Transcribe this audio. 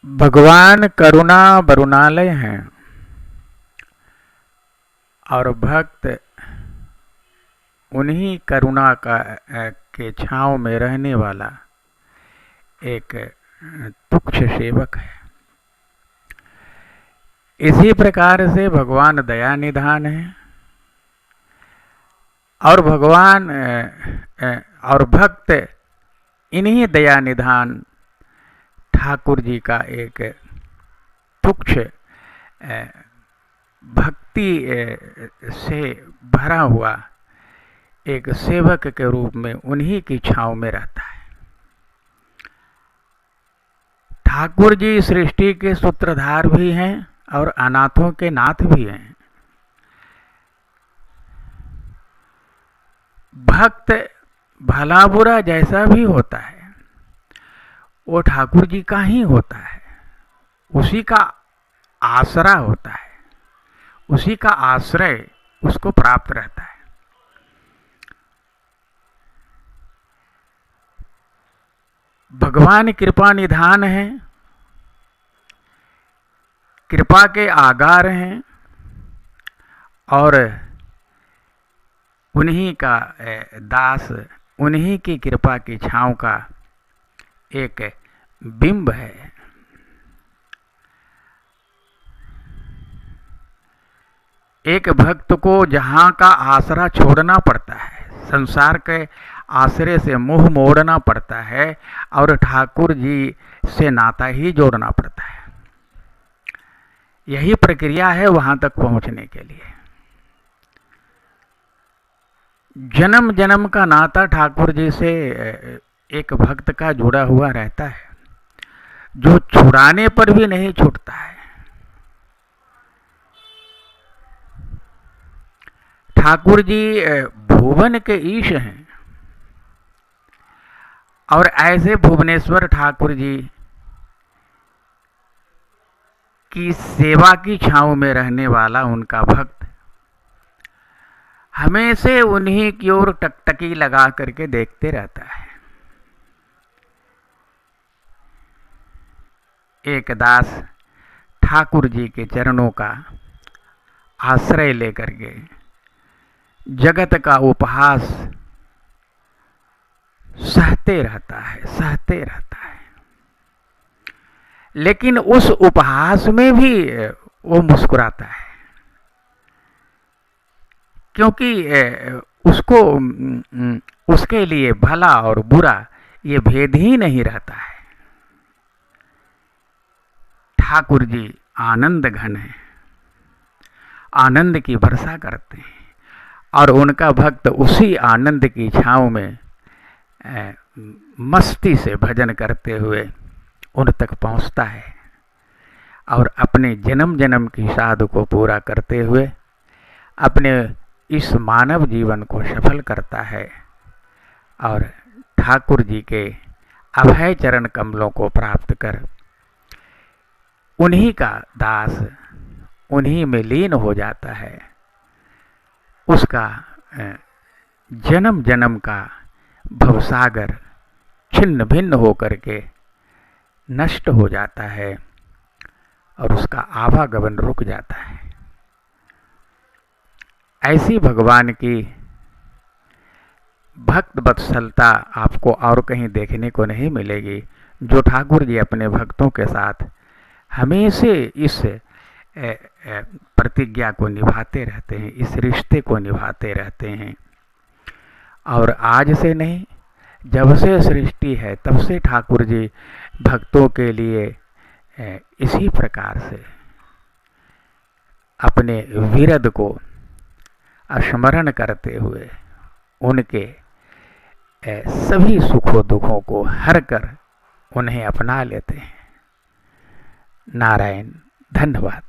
भगवान करुणा वरुणालय हैं और भक्त उन्हीं करुणा के छांव में रहने वाला एक तुच्छ सेवक है। इसी प्रकार से भगवान दया निधान है और भगवान और भक्त इन्हीं दया निधान ठाकुर जी का एक तुच्छ भक्ति से भरा हुआ एक सेवक के रूप में उन्हीं की छांव में रहता है। ठाकुर जी सृष्टि के सूत्रधार भी हैं और अनाथों के नाथ भी हैं। भक्त भला बुरा जैसा भी होता है वो ठाकुर जी का ही होता है, उसी का आसरा होता है, उसी का आश्रय उसको प्राप्त रहता है। भगवान कृपा निधान है, कृपा के आगार हैं और उन्हीं का दास, उन्हीं की कृपा की छांव का एक बिंब है। एक भक्त को जहाँ का आसरा छोड़ना पड़ता है, संसार के आश्रय से मुंह मोड़ना पड़ता है और ठाकुर जी से नाता ही जोड़ना पड़ता है। यही प्रक्रिया है वहां तक पहुंचने के लिए। जन्म जन्म का नाता ठाकुर जी से एक भक्त का जुड़ा हुआ रहता है, जो छुड़ाने पर भी नहीं छूटता है। ठाकुर जी भुवन के ईश हैं और ऐसे भुवनेश्वर ठाकुर जी की सेवा की छांव में रहने वाला उनका भक्त हमेशा उन्हीं की ओर टकटकी लगा करके देखते रहता है। एक दास ठाकुर जी के चरणों का आश्रय लेकर के जगत का उपहास सहते रहता है, लेकिन उस उपहास में भी वो मुस्कुराता है, क्योंकि उसको उसके लिए भला और बुरा ये भेद ही नहीं रहता है। ठाकुर जी आनंद घन है, आनंद की वर्षा करते हैं और उनका भक्त उसी आनंद की छांव में मस्ती से भजन करते हुए उन तक पहुंचता है और अपने जन्म जन्म की साध को पूरा करते हुए अपने इस मानव जीवन को सफल करता है और ठाकुर जी के अभय चरण कमलों को प्राप्त कर उन्हीं का दास, उन्हीं में लीन हो जाता है। उसका जन्म जन्म का भवसागर छिन्न भिन्न होकर के नष्ट हो जाता है और उसका आवागमन रुक जाता है। ऐसी भगवान की भक्त वत्सलता आपको और कहीं देखने को नहीं मिलेगी, जो ठाकुर जी अपने भक्तों के साथ हमेशा इस प्रतिज्ञा को निभाते रहते हैं, इस रिश्ते को निभाते रहते हैं। और आज से नहीं, जब से सृष्टि है तब से ठाकुर जी भक्तों के लिए इसी प्रकार से अपने विरद को स्मरण करते हुए उनके सभी सुखों दुखों को हर कर उन्हें अपना लेते हैं। नारायण, धन्यवाद।